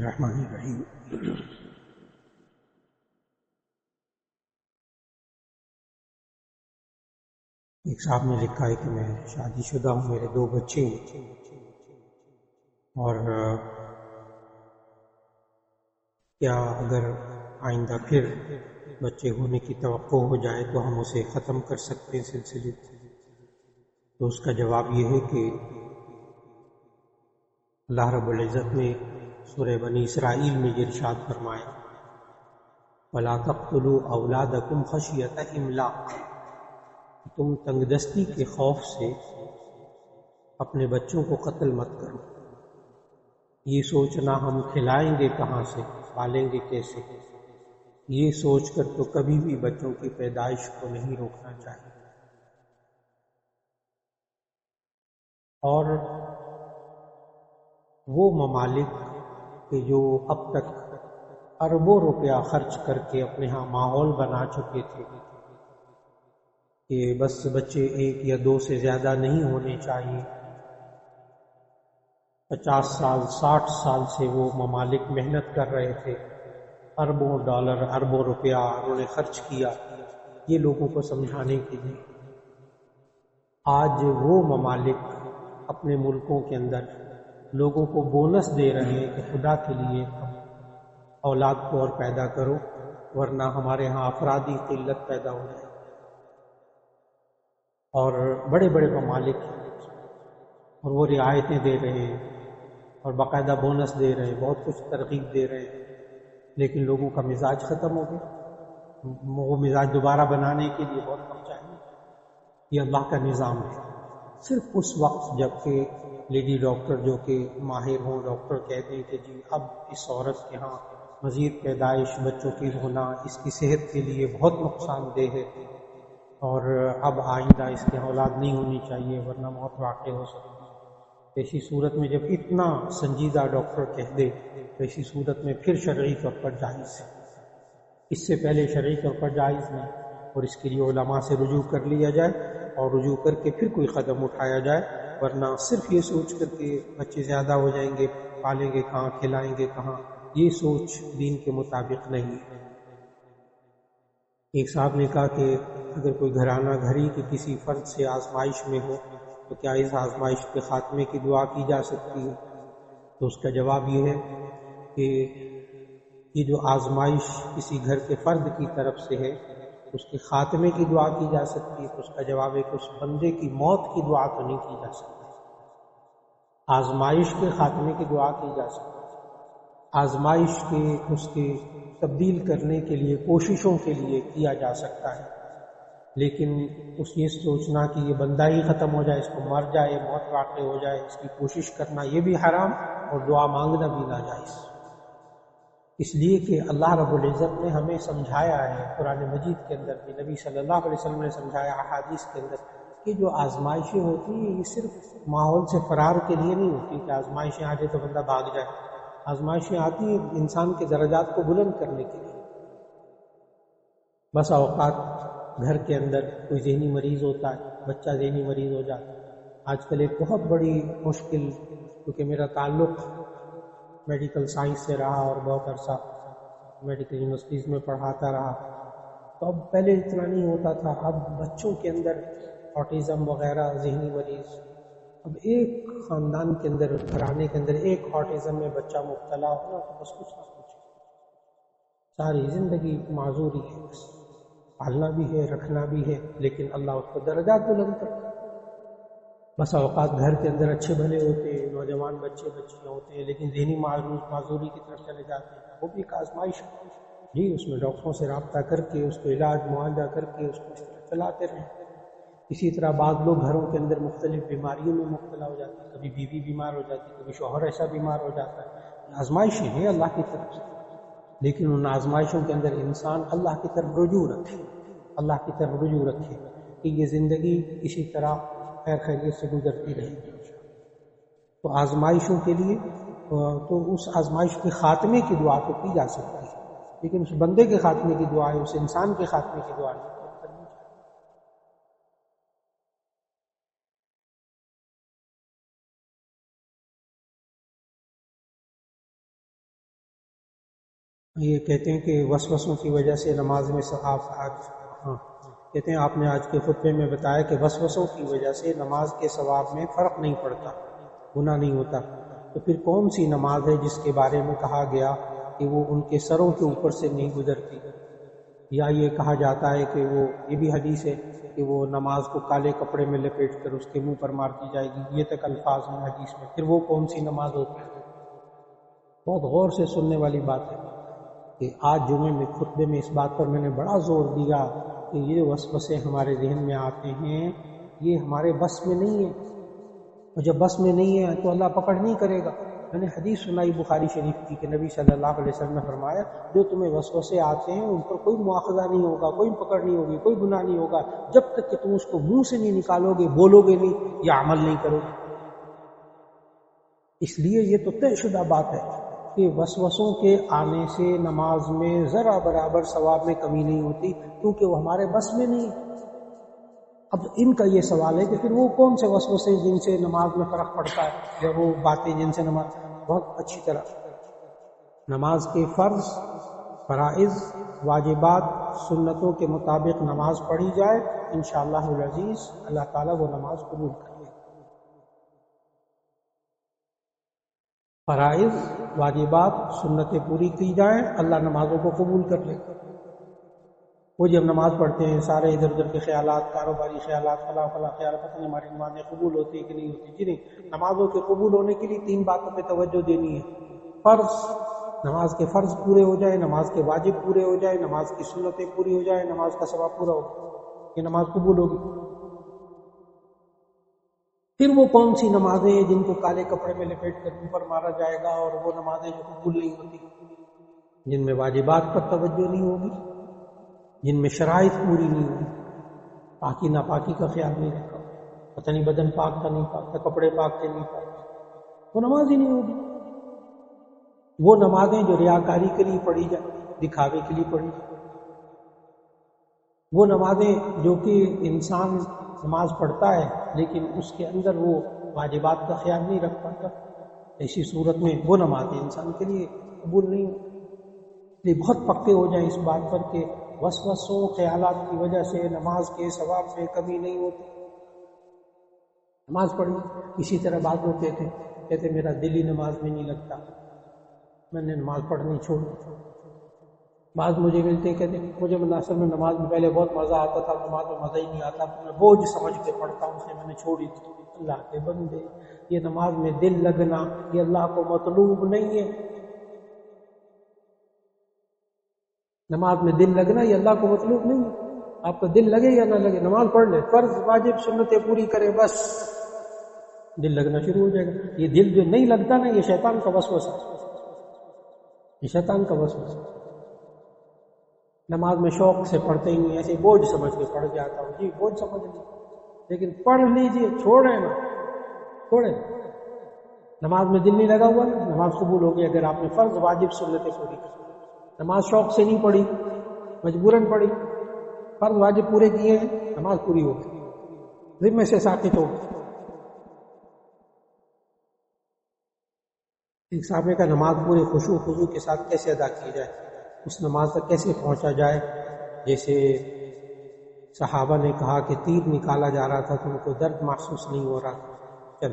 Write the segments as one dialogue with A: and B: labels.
A: الرحمن الرحیم۔ ایک صاحب نے لکھا ہے کہ میں شادی شدہ ہوں، میرے 2 بچے ہیں اور کیا اگر آئندہ پھر بچے ہونے کی توقع ہو جائے تو ہم اسے ختم کر سکتے ہیں سلسلے؟ تو اس کا جواب یہ ہے کہ اللہ رب العزت نے سورہ بنی اسرائیل میں یہ ارشاد فرمایا وَلَا تَقْتُلُوا أَوْلَادَكُمْ خَشْيَةَ إِمْلَاقٍ، تم تنگ دستی کے خوف سے اپنے بچوں کو قتل مت کرو۔ یہ سوچنا ہم کھلائیں گے کہاں سے، پالیں گے کیسے، یہ سوچ کر تو کبھی بھی بچوں کی پیدائش کو نہیں روکنا چاہیے۔ اور وہ ممالک کہ جو اب تک اربوں روپیہ خرچ کر کے اپنے ہاں ماحول بنا چکے تھے کہ بس بچے 1 یا 2 سے زیادہ نہیں ہونے چاہیے، 50 سال 60 سال سے وہ ممالک محنت کر رہے تھے، اربوں ڈالر اربوں روپیہ انہوں نے خرچ کیا یہ لوگوں کو سمجھانے کے لیے۔ آج وہ ممالک اپنے ملکوں کے اندر لوگوں کو بونس دے رہے ہیں کہ خدا کے لیے اولاد کو اور پیدا کرو ورنہ ہمارے ہاں افرادی قلت پیدا ہو جائے۔ اور بڑے بڑے ممالک اور وہ رعایتیں دے رہے ہیں اور باقاعدہ بونس دے رہے ہیں، بہت کچھ ترغیب دے رہے ہیں، لیکن لوگوں کا مزاج ختم ہو گیا۔ وہ مزاج دوبارہ بنانے کے لیے بہت وقت چاہیے۔ یہ اللہ کا نظام ہے۔ صرف اس وقت جب کہ لیڈی ڈاکٹر جو کہ ماہر ہوں، ڈاکٹر کہتے ہیں کہ جی اب اس عورت کے ہاں مزید پیدائش بچوں کی ہونا اس کی صحت کے لیے بہت نقصان دہ ہے اور اب آئندہ اس کے اولاد نہیں ہونی چاہیے ورنہ موت واقع ہو سکتی ہے، ایسی صورت میں جب اتنا سنجیدہ ڈاکٹر کہہ دے تو ایسی صورت میں پھر شرعی طور پر جائز ہے۔ اس سے پہلے شرعی طور پر جائز نہیں، اور اس کے لیے علماء سے رجوع کر لیا جائے اور رجوع کر کے پھر کوئی قدم اٹھایا جائے، ورنہ صرف یہ سوچ کر کے بچے زیادہ ہو جائیں گے، پالیں گے کہاں، کھلائیں گے کہاں، یہ سوچ دین کے مطابق نہیں ہے۔ ایک صاحب نے کہا کہ اگر کوئی گھرانہ گھری کے کسی فرد سے آزمائش میں ہو تو کیا اس آزمائش کے خاتمے کی دعا کی جا سکتی ہے؟ تو اس کا جواب یہ ہے کہ یہ جو آزمائش کسی گھر کے فرد کی طرف سے ہے اس کے خاتمے کی دعا کی جا سکتی ہے؟ تو اس کا جواب ہے کہ اس بندے کی موت کی دعا تو نہیں کی جا سکتی، آزمائش کے خاتمے کی دعا کی جا سکتی، آزمائش کے اس کے تبدیل کرنے کے لیے کوششوں کے لیے کیا جا سکتا ہے، لیکن اس یہ سوچنا کہ یہ بندہ ہی ختم ہو جائے، اس کو مر جائے، موت واقع ہو جائے، اس کی کوشش کرنا یہ بھی حرام اور دعا مانگنا بھی ناجائز، اس لیے کہ اللہ رب العزت نے ہمیں سمجھایا ہے قرآن مجید کے اندر بھی، نبی صلی اللہ علیہ وسلم نے سمجھایا احادیث کے اندر کہ جو آزمائشیں ہوتی ہیں یہ صرف ماحول سے فرار کے لیے نہیں ہوتی کہ آزمائشیں آ جائے تو بندہ بھاگ جائے، آزمائشیں آتی ہیں انسان کے درجات کو بلند کرنے کے لیے۔ بس اوقات گھر کے اندر کوئی ذہنی مریض ہوتا ہے، بچہ ذہنی مریض ہو جاتا ہے۔ آج کل ایک بہت بڑی مشکل، کیونکہ میرا تعلق میڈیکل سائنس سے رہا اور بہت عرصہ میڈیکل یونیورسٹیز میں پڑھاتا رہا، تو اب پہلے اتنا نہیں ہوتا تھا، اب بچوں کے اندر آٹزم وغیرہ ذہنی مریض، اب ایک خاندان کے اندر گھرانے کے اندر ایک آٹزم میں بچہ مبتلا ہونا تو بس کچھ نہ کچھ ساری زندگی معذوری ہے، بس پالنا بھی ہے رکھنا بھی ہے، لیکن اللہ اس کو درجات بلند کرتا ہے۔ بس اوقات گھر کے اندر اچھے بھلے ہوتے ہیں، نوجوان بچے بچیاں ہوتے ہیں، لیکن ذہنی معذوری کی طرف چلے جاتے ہیں، وہ بھی ایک آزمائش ہے جی، اس میں ڈاکٹروں سے رابطہ کر کے اس کو علاج معالجہ کر کے اس کو اس طرح چلاتے رہیں۔ اسی طرح بعض لوگ گھروں کے اندر مختلف بیماریوں میں مبتلا ہو جاتے ہیں، کبھی بیوی بیمار ہو جاتی ہے، کبھی شوہر ایسا بیمار ہو جاتا ہے، آزمائشیں ہیں اللہ کی طرف سے، لیکن ان آزمائشوں کے اندر انسان اللہ کی طرف رجوع رکھے، اللہ کی طرف رجوع رکھے کہ یہ زندگی اسی طرح خیر خیریت سے گزرتی رہے گی۔ تو آزمائشوں کے لیے تو اس آزمائش کے خاتمے کی دعا تو کی جا سکتی ہے، لیکن اس بندے کے خاتمے کی دعا ہے، اس انسان کے خاتمے کی دعا نہیں۔ یہ کہتے ہیں کہ وسوسوں کی وجہ سے نماز میں کہتے ہیں آپ نے آج کے خطبے میں بتایا کہ وسوسوں کی وجہ سے نماز کے ثواب میں فرق نہیں پڑتا، گناہ نہیں ہوتا، تو پھر کون سی نماز ہے جس کے بارے میں کہا گیا کہ وہ ان کے سروں کے اوپر سے نہیں گزرتی؟ یا یہ کہا جاتا ہے کہ وہ یہ بھی حدیث ہے کہ وہ نماز کو کالے کپڑے میں لپیٹ کر اس کے منہ پر مار دی جائے گی، یہ تک الفاظ ہیں حدیث میں، پھر وہ کون سی نماز ہوتی ہے؟ بہت غور سے سننے والی بات ہے کہ آج جمعے میں خطبے میں اس بات پر میں نے بڑا زور دیا کہ یہ وسوسے ہمارے ذہن میں آتے ہیں یہ ہمارے بس میں نہیں ہے، اور جب بس میں نہیں ہے تو اللہ پکڑ نہیں کرے گا۔ میں نے حدیث سنائی بخاری شریف کی کہ نبی صلی اللہ علیہ وسلم نے فرمایا جو تمہیں وسوسے آتے ہیں ان پر کوئی مواخذہ نہیں ہوگا، کوئی پکڑ نہیں ہوگی، کوئی گناہ نہیں ہوگا جب تک کہ تم اس کو منہ سے نہیں نکالو گے، بولو گے نہیں یا عمل نہیں کرو گے۔ اس لیے یہ تو طے شدہ بات ہے کہ وسوسوں کے آنے سے نماز میں ذرا برابر ثواب میں کمی نہیں ہوتی، کیونکہ وہ ہمارے بس میں نہیں۔ اب ان کا یہ سوال ہے کہ پھر وہ کون سے وسوسے جن سے نماز میں فرق پڑتا ہے، یا وہ باتیں جن سے نماز بہت اچھی طرح نماز کے فرض، فرائض، واجبات، سنتوں کے مطابق نماز پڑھی جائے، انشاءاللہ العزیز اللہ تعالیٰ وہ نماز قبول کرے۔ فرائض، واجبات، سنتیں پوری کی جائیں، اللہ نمازوں کو قبول کر لے۔ وہ جب نماز پڑھتے ہیں سارے ادھر ادھر کے خیالات، کاروباری خیالات، فلاں فلاں خیال، پتہ نہیں ہماری نمازیں قبول ہوتی ہیں کہ نہیں ہوتی۔ جی نہیں، نمازوں کے قبول ہونے کے لیے 3 باتوں پہ توجہ دینی ہے۔ فرض، نماز کے فرض پورے ہو جائیں، نماز کے واجب پورے ہو جائیں، نماز کی سنتیں پوری ہو جائیں، نماز کا ثواب پورا ہو، یہ نماز قبول ہوگی۔ پھر وہ کون سی نمازیں ہیں جن کو کالے کپڑے میں لپیٹ کر اوپر مارا جائے گا، اور وہ نمازیں جو قبول نہیں ہوتی، جن میں واجبات پر توجہ نہیں ہوگی، جن میں شرائط پوری نہیں ہوگی، پاکی ناپاکی کا خیال نہیں رکھا، پتہ نہیں بدن پاک تھا نہیں پاک تھا، کپڑے پاک تھے نہیں پاک، وہ نماز ہی نہیں ہوگی۔ وہ نمازیں جو ریاکاری کے لیے پڑھی جائیں، دکھاوے کے لیے پڑھی جائیں، وہ نمازیں جو کہ انسان نماز پڑھتا ہے لیکن اس کے اندر وہ واجبات کا خیال نہیں رکھ پاتا، ایسی صورت میں وہ نمازیں انسان کے لیے قبول نہیں ہوتی۔ یہ بہت پکے ہو جائیں اس بات پر کہ وسوسوں خیالات کی وجہ سے نماز کے ثواب میں کمی نہیں ہوتی، نماز پڑھی۔ اسی طرح بعض لوگ کہتے میرا دل ہی نماز میں نہیں لگتا، میں نے نماز پڑھنی چھوڑ دی۔ بعض مجھے ملتے کہتے مجھے مناسب میں نماز میں پہلے بہت مزہ آتا تھا، نماز میں مزہ ہی نہیں آتا، میں بوجھ سمجھ کے پڑھتا ہوں، اسے میں نے چھوڑی تھی۔ اللہ کے بندے، یہ نماز میں دل لگنا یہ اللہ کو مطلوب نہیں ہے۔ نماز میں دل لگنا یہ اللہ کو مطلوب نہیں ہے۔ آپ کا دل لگے یا نہ لگے، نماز پڑھ لے، فرض واجب سنتیں پوری کرے، بس دل لگنا شروع ہو جائے گا۔ یہ دل جو نہیں لگتا نا، یہ شیطان کا وسوسہ ہے، یہ شیطان کا وسوسہ ہے۔ نماز میں شوق سے پڑھتے ہی نہیں، ایسے بوجھ سمجھ کے پڑھ کے آتا ہوں، جی بوجھ سمجھ لیجیے، لیکن پڑھ لیجیے، چھوڑیں نا، چھوڑیں۔ نماز میں دل نہیں لگا ہوا نا، نماز قبول ہوگی اگر آپ نے فرض واجب سنتیں پوری کی۔ نماز شوق سے نہیں پڑھی، مجبوراً پڑھی، فرض واجب پورے کیے ہیں، نماز پوری ہو گئی، ذمے سے ساقط ہو گئی۔ ایک صاحب کا نماز پورے خشوع خضوع کے ساتھ کیسے ادا کی جائے، اس نماز تک کیسے پہنچا جائے؟ جیسے صحابہ نے کہا کہ تیر نکالا جا رہا تھا تو ان کو درد محسوس نہیں ہو رہا تھا،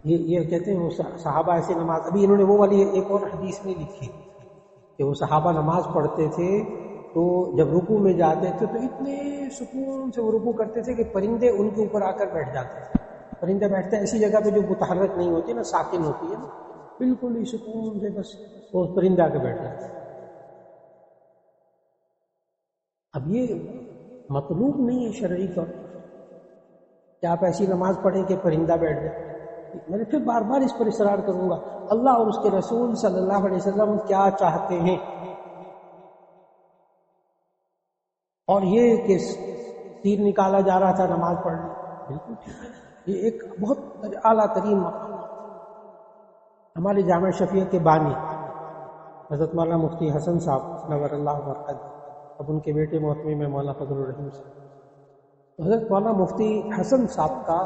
A: یہ کہتے ہیں وہ صحابہ ایسے نماز، ابھی انہوں نے وہ والی ایک اور حدیث نہیں لکھی کہ وہ صحابہ نماز پڑھتے تھے تو جب رکوع میں جاتے تھے تو اتنے سکون سے وہ رکوع کرتے تھے کہ پرندے ان کے اوپر آ کر بیٹھ جاتے تھے۔ پرندے بیٹھتے ہیں ایسی جگہ پہ جو متحرک نہیں ہوتی نا، ساکن ہوتی ہے نا، بالکل ہی سکون سے بس وہ پرندہ کے بیٹھ جاتے ہیں۔ اب یہ مطلوب نہیں ہے شرعی طور کہ آپ ایسی نماز پڑھیں کہ پرندہ بیٹھ جائے۔ میں نے پھر بار بار اس پر اصرار کروں گا، اللہ اور اس کے رسول صلی اللہ علیہ وسلم کیا چاہتے ہیں، اور یہ کہ تیر نکالا جا رہا تھا نماز پڑھنے، بالکل ٹھیک ہے، یہ ایک بہت اعلیٰ ترین مقام۔ ہمارے جامع شفیع کے بانی حضرت مولانا مفتی حسن صاحب نور اللہ مرقد، اب ان کے بیٹے محتمی میں مولانا فضل الرحیم صاحب، حضرت مولانا مفتی حسن صاحب کا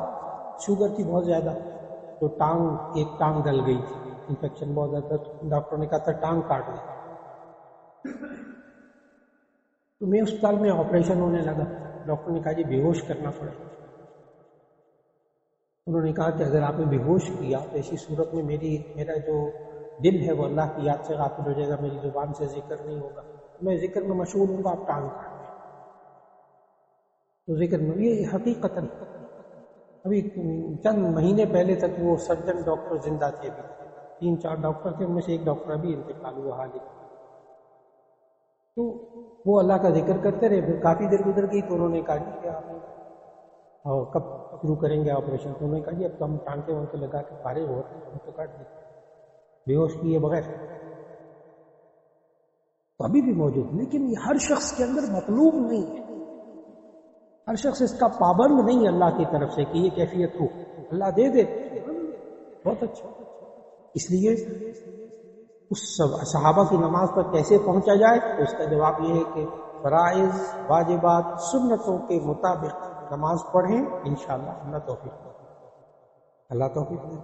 A: شوگر تھی بہت زیادہ، تو ایک ٹانگ گل گئی تھی، انفیکشن بہت زیادہ تھا، ڈاکٹر نے کہا تھا ٹانگ کاٹ دیں۔ تو میں اسپتال میں آپریشن ہونے لگا، ڈاکٹر نے کہا جی بے ہوش کرنا پڑے۔ انہوں نے کہا کہ اگر آپ نے بے ہوش کیا تو ایسی صورت میں میرا جو دل ہے وہ اللہ کی یاد سے غافل ہو جائے گا، میری زبان سے ذکر نہیں ہوگا، میں ذکر میں مشغول ہوں گا، آپ ٹانگ کاٹ دیں۔ تو ذکر میں یہ حقیقت ابھی چند مہینے پہلے تک وہ سرجن ڈاکٹر زندہ تھے، ابھی 3-4 ڈاکٹر تھے، ان میں سے ایک ڈاکٹر ابھی انتقال ہوا حال ہی۔ تو وہ اللہ کا ذکر کرتے رہے، پھر کافی دیر گزر گئی تو انہوں نے کہا جی کہ آپ اور کب شروع کریں گے آپریشن؟ تو انہوں نے کہا جی اب تو ہم ٹانکے وانکے لگا کے فارغ ہوتے ہیں، ہم تو کاٹ دیں بے ہوش کیے بغیر۔ تو ابھی بھی موجود، لیکن یہ ہر شخص کے اندر مطلوب نہیں ہے، ہر شخص اس کا پابند نہیں ہے اللہ کی طرف سے کہ یہ کیفیت ہو، اللہ دے دے بہت اچھا۔ اس لیے اس صحابہ کی نماز پر کیسے پہنچا جائے تو اس کا جواب یہ ہے کہ فرائض واجبات سنتوں کے مطابق نماز پڑھیں، انشاءاللہ اللہ توفیق دے، اللہ توفیق دے۔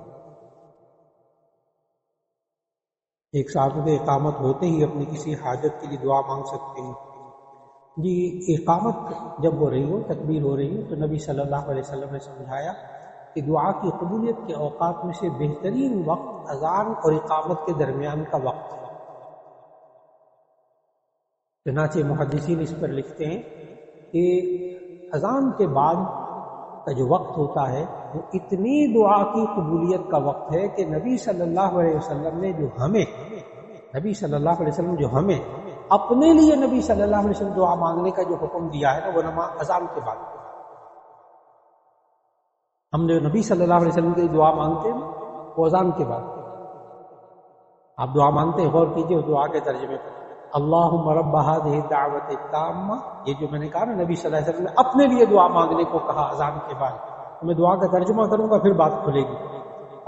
A: ایک صاحب کے اقامت ہوتے ہی اپنی کسی حاجت کے لیے دعا مانگ سکتے ہیں؟ جی اقامت جب ہو رہی ہو، تکبیر ہو رہی ہو، تو نبی صلی اللہ علیہ وسلم نے سمجھایا کہ دعا کی قبولیت کے اوقات میں سے بہترین وقت اذان اور اقامت کے درمیان کا وقت ہے۔ چنانچہ محدثین اس پر لکھتے ہیں کہ اذان کے بعد کا جو وقت ہوتا ہے وہ اتنی دعا کی قبولیت کا وقت ہے کہ نبی صلی اللہ علیہ وسلم نے جو ہمیں اپنے لیے نبی صلی اللہ علیہ وسلم دعا مانگنے کا جو حکم دیا ہے نا، وہ نماز اذان کے بعد۔ ہم نے نبی صلی اللہ علیہ وسلم کی دعا مانگتے ہیں وہ اذان کے بعد۔ آپ دعا مانگتے ہیں، غور کیجئے اس دعا کے ترجمے پر، اللہم رب هذه الدعوۃ التامہ، یہ جو میں نے کہا نا نبی صلی اللہ علیہ وسلم نے اپنے لیے دعا مانگنے کو کہا اذان کے بعد، تو میں دعا کا ترجمہ کروں گا پھر بات کھلے گی۔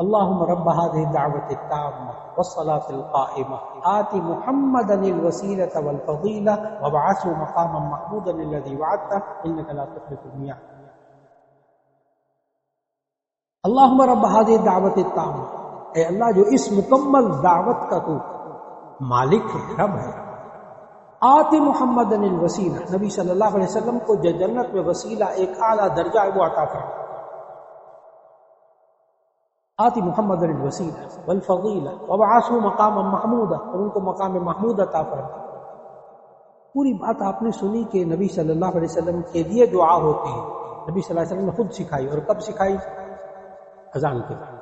A: اللہم رب هذه الدعوۃ التامہ والصلاة القائمہ آت محمدا الوسیلۃ والفضیلہ وابعثه مقاما محمودا الذی وعدتہ انک لا تخلف الميعاد۔ اللہم رب هذه الدعوۃ التامہ، اے اللہ جو اس مکمل دعوت کا تو مالک ہے، رب ہے، آتی محمد الوسیلہ، نبی صلی اللہ علیہ وسلم کو جو جنت میں وسیلہ ایک اعلیٰ درجہ ہے وہ عطا فرما، آتی محمد الوسیلہ والفضیلہ وابعثه مقاما محمودا، اور ان کو مقام محمود عطا فرما۔ پوری بات آپ نے سنی کہ نبی صلی اللہ علیہ وسلم کے لیے دعا ہوتی ہے، نبی صلی اللہ علیہ وسلم نے خود سکھائی، اور کب سکھائی؟ اذان کے بعد۔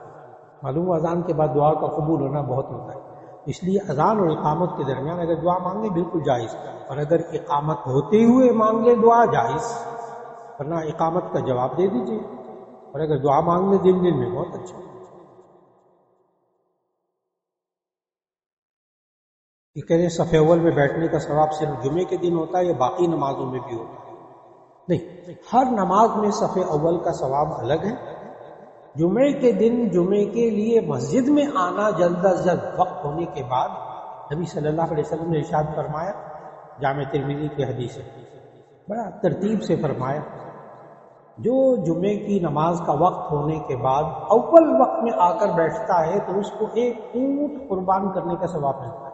A: معلوم ہے اذان کے بعد دعا کا قبول ہونا بہت ہوتا ہے، اس لیے اذان اور اقامت کے درمیان اگر دعا مانگے بالکل جائز، اور اگر اقامت ہوتے ہوئے مانگ لے دعا جائز، ورنہ اقامت کا جواب دے دیجیے، اور اگر دعا مانگ لے دل میں بہت اچھا۔ یہ کہہ رہے صف اول میں بیٹھنے کا ثواب صرف جمعے کے دن ہوتا ہے یا باقی نمازوں میں بھی ہوتا ہے؟ نہیں، ہر نماز میں صف اول کا ثواب الگ ہے۔ جمعے کے دن جمعے کے لیے مسجد میں آنا جلد از جلد وقت ہونے کے بعد، نبی صلی اللہ علیہ وسلم نے ارشاد فرمایا، جامع ترمذی کی حدیث ہے، بڑا ترتیب سے فرمایا، جو جمعے کی نماز کا وقت ہونے کے بعد اول وقت میں آ کر بیٹھتا ہے تو اس کو ایک اونٹ قربان کرنے کا ثواب ملتا ہے۔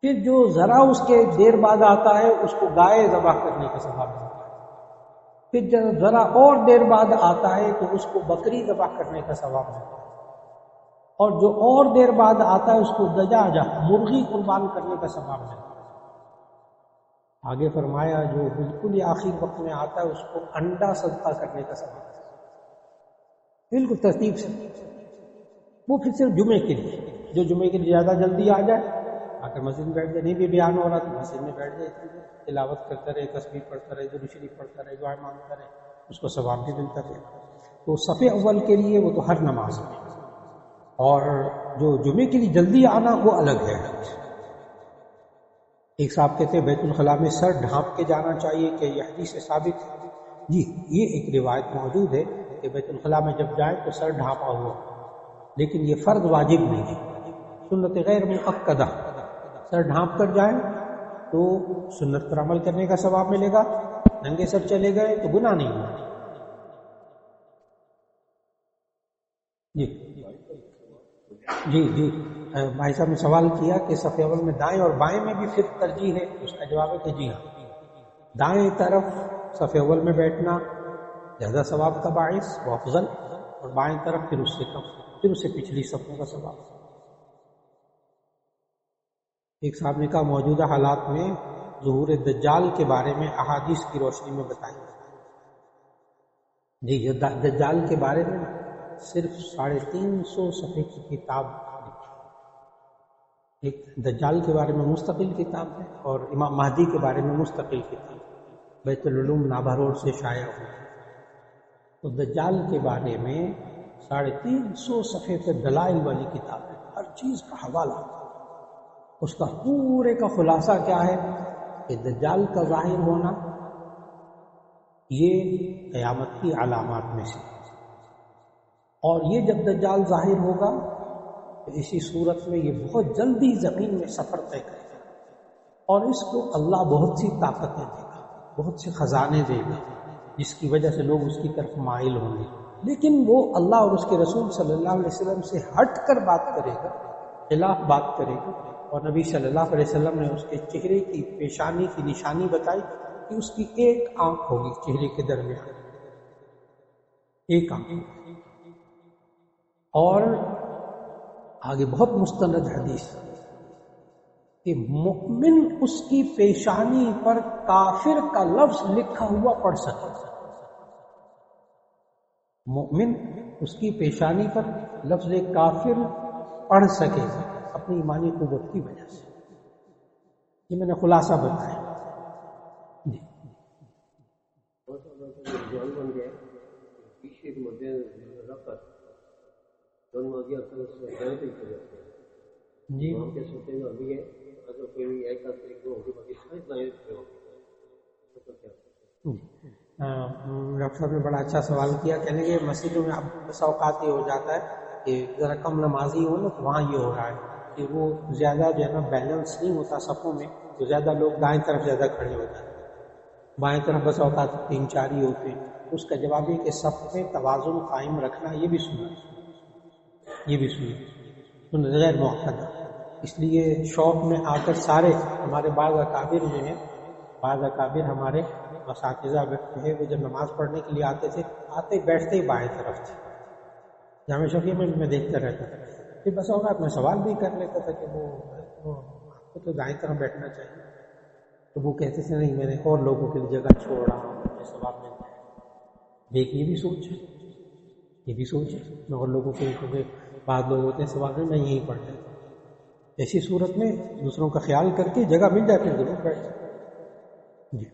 A: پھر جو ذرا اس کے دیر بعد آتا ہے اس کو گائے ذبح کرنے کا ثواب ملتا ہے۔ پھر جب ذرا اور دیر بعد آتا ہے تو اس کو بکری ذبح کرنے کا ثواب ملتا ہے، اور جو اور دیر بعد آتا ہے اس کو دجاجہ مرغی قربان کرنے کا ثواب ملتا ہے۔ آگے فرمایا جو بالکل ہی آخر وقت میں آتا ہے اس کو انڈا صدقہ کرنے کا ثواب ملتا ہے، بالکل ترتیب سے۔ وہ پھر صرف جمعے کے لیے، جو جمعے کے لیے زیادہ جلدی آ جائے آ کر مسجد میں بیٹھ جائے، نہیں بھی بیان ہو رہا تو مسجد میں بیٹھ جائے، تلاوت کرتا رہے، تسبیح پڑھتا رہے، درود شریف پڑھتا رہے، دعائیں مانگتا رہے، اس کو ثواب بھی ملتا رہے۔ تو صف اول کے لیے وہ تو ہر نماز میں، اور جو جمعے کے لیے جلدی آنا وہ الگ ہے۔ ایک صاحب کہتے ہیں بیت الخلاء میں سر ڈھانپ کے جانا چاہیے کہ یہ حدیث سے ثابت ہے؟ جی یہ ایک روایت موجود ہے کہ بیت الخلاء میں جب جائیں تو سر ڈھانپا ہوا، لیکن یہ فرض واجب نہیں ہے، سنت غیر مؤکدہ، سر ڈھانپ کر جائیں تو سنت پر عمل کرنے کا ثواب ملے گا، ننگے سر چلے گئے تو گناہ نہیں ہوگا۔ جی جی جی بھائی صاحب نے سوال کیا کہ صف اول میں دائیں اور بائیں میں بھی پھر ترجیح ہے. اس کا جواب ہے کہ جی ہاں، دائیں طرف صف اول میں بیٹھنا زیادہ ثواب کا باعث و افضل، اور بائیں طرف پھر اس سے کم، پھر اسے پچھلی صفوں کا ثواب. ایک صاحب نے کہا موجودہ حالات میں ظہور دجال کے بارے میں احادیث کی روشنی میں بتائیں. جی یہ دجال کے بارے میں صرف 350 صفحے کی کتاب لکھی. ایک دجال کے بارے میں مستقل کتاب ہے اور امام مہدی کے بارے میں مستقل کتاب بیت العلوم نابھا روڈ سے شائع ہوئی. تو دجال کے بارے میں 350 صفحے پہ دلائل والی کتاب ہے، ہر چیز کا حوالہ. اس کا پورے کا خلاصہ کیا ہے کہ دجال کا ظاہر ہونا یہ قیامت کی علامات میں سے، اور یہ جب دجال ظاہر ہوگا تو اسی صورت میں یہ بہت جلدی زمین میں سفر طے کرے گا، اور اس کو اللہ بہت سی طاقتیں دے گا، بہت سے خزانے دے گا، جس کی وجہ سے لوگ اس کی طرف مائل ہوں گے. لیکن وہ اللہ اور اس کے رسول صلی اللہ علیہ وسلم سے ہٹ کر بات کرے گا، خلاف بات کرے گا. اور نبی صلی اللہ علیہ وسلم نے اس کے چہرے کی پیشانی کی نشانی بتائی کہ اس کی ایک آنکھ ہوگی چہرے کے درمیان، ایک آنکھ. اور آگے بہت مستند حدیث کہ مؤمن اس کی پیشانی پر کافر کا لفظ لکھا ہوا پڑھ سکے. مؤمن اس کی پیشانی پر لفظ کافر پڑھ سکے اپنی ایمانی قوت کی وجہ سے. یہ میں نے خلاصہ بتایا. جی جی ڈاکٹر صاحب نے بڑا اچھا سوال کیا. کہنے کہ مسجدوں میں اب بس اوقات یہ ہو جاتا ہے کہ ذرا کم نمازی ہو نا تو وہاں یہ ہو رہا ہے کہ وہ زیادہ جو ہے نا بیلنس نہیں ہوتا صفوں میں، تو زیادہ لوگ دائیں طرف زیادہ کھڑے ہو جاتے ہیں، بائیں طرف بس اوقات 3-4 ہی ہوتے ہیں. اس کا جواب یہ کہ صف میں توازن قائم رکھنا یہ بھی سنت غیر مؤکدہ. اس لیے شوق میں آ کر سارے ہمارے بعض اکابر جو ہیں، بعض اکابر ہمارے اساتذہ ہے، وہ جب نماز پڑھنے کے لیے آتے تھے، آتے بیٹھتے ہی بائیں طرف تھے. جامع شفیع میں دیکھتا رہتا تھا. پھر بس اوقات میں سوال بھی کر لیتا تھا کہ وہ آپ کو تو دائیں طرف بیٹھنا چاہیے. تو وہ کہتے تھے نہیں، میں نے اور لوگوں کے لیے جگہ چھوڑ رہا ہوں، مجھے ثواب مل جائے. دیکھ یہ بھی سوچ ہے، میں اور لوگوں کے لیے، بعض لوگ ہوتے ہیں ثواب میں یہیں پڑھ لیتا ہوں. ایسی صورت میں دوسروں کا خیال کر کے جگہ مل جاتی ہے ضرور بیٹھ جائے. جی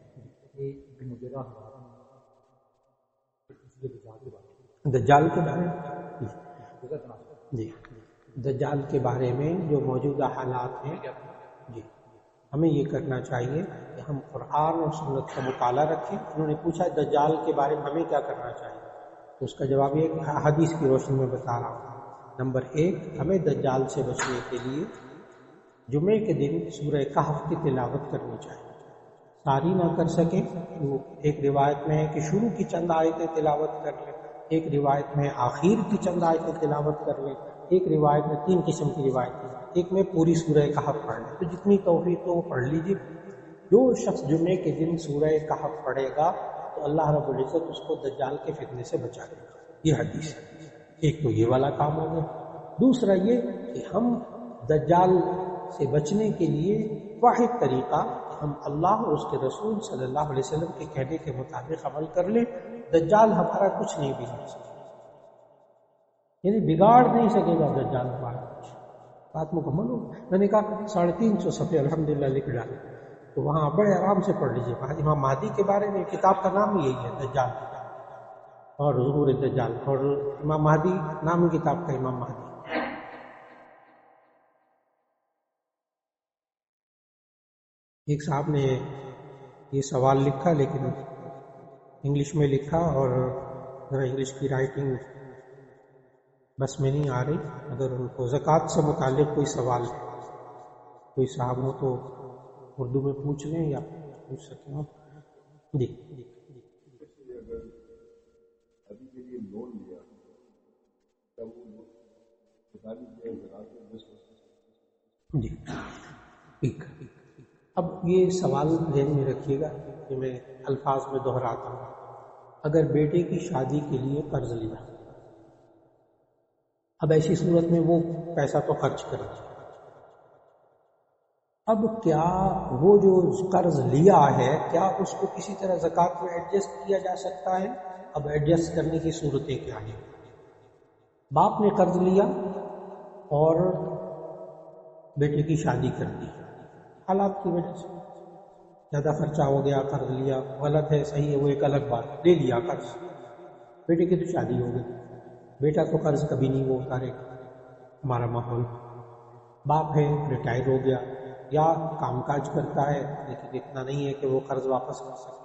A: دجال کے بارے میں جی دجال کے بارے میں جو موجودہ حالات ہیں، جی ہمیں یہ کرنا چاہیے کہ ہم قرآن اور سنت کا مطالعہ رکھیں. انہوں نے پوچھا دجال کے بارے میں ہمیں کیا کرنا چاہیے، تو اس کا جواب یہ کہ حدیث کی روشنی میں بتا رہا ہوں. نمبر 1، ہمیں دجال سے بچنے کے لیے جمعے کے دن سورہ کہف کی تلاوت کرنی چاہیے. ساری نہ کر سکیں تو ایک روایت میں ہے کہ شروع کی چند آیتیں تلاوت کر لیں، ایک روایت میں آخر کی چند آیتیں تلاوت کر لیں، ایک روایت میں 3 قسم کی روایت ہے، ایک میں پوری سورہ کہف پڑھ لیں. تو جتنی توفیق ہو وہ پڑھ لیجیے. جو شخص جمعے کے دن سورہ کہف پڑھے گا تو اللہ رب العزت اس کو دجال کے فتنے سے بچا لے گا. یہ حدیث ہے. ایک تو یہ والا کام ہو گیا. دوسرا یہ کہ ہم دجال سے بچنے کے لیے واحد طریقہ کہ ہم اللہ اور اس کے رسول صلی اللہ علیہ وسلم کے کہنے کے مطابق عمل کر لیں. دجال ہمارا کچھ نہیں بگاڑ سکے، یعنی بگاڑ نہیں سکے گا دجال ہمارا کچھ. بات مکمل ہو. میں نے کہا 350 صفحے الحمدللہ لکھ ڈالے، تو وہاں بڑے آرام سے پڑھ لیجیے. امام مہدی کے بارے میں کتاب کا نام یہی ہے، دجال اور ظہور دجال، اور امام مہدی نام کتاب کا امام مہدی. ایک صاحب نے یہ سوال لکھا لیکن انگلش میں لکھا، اور ذرا انگلش کی رائٹنگ بس میں نہیں آ رہی. اگر ان کو زکوٰۃ سے متعلق کوئی سوال ہے، کوئی صاحب ہو تو اردو میں پوچھ لیں یا پوچھ سکیں ہو. جی جی ٹھیک. اب یہ سوال ذہن میں رکھیے گا کہ میں الفاظ میں دہراتا ہوں. اگر بیٹے کی شادی کے لیے قرض لیا، اب ایسی صورت میں وہ پیسہ تو خرچ کرے، اب کیا وہ جو قرض لیا ہے کیا اس کو کسی طرح زکوٰۃ میں ایڈجسٹ کیا جا سکتا ہے؟ اب ایڈجسٹ کرنے کی صورتیں کیا ہیں؟ باپ نے قرض لیا اور بیٹے کی شادی کر دی، حالات کی وجہ سے زیادہ خرچہ ہو گیا، قرض لیا، غلط ہے صحیح ہے وہ ایک الگ بات، لے لیا قرض، بیٹے کی تو شادی ہو گئی، بیٹا تو قرض کبھی نہیں وہ اتارے گا. ہمارا ماحول، باپ ہے ریٹائر ہو گیا یا کام کاج کرتا ہے لیکن اتنا نہیں ہے کہ وہ قرض واپس کر سکے.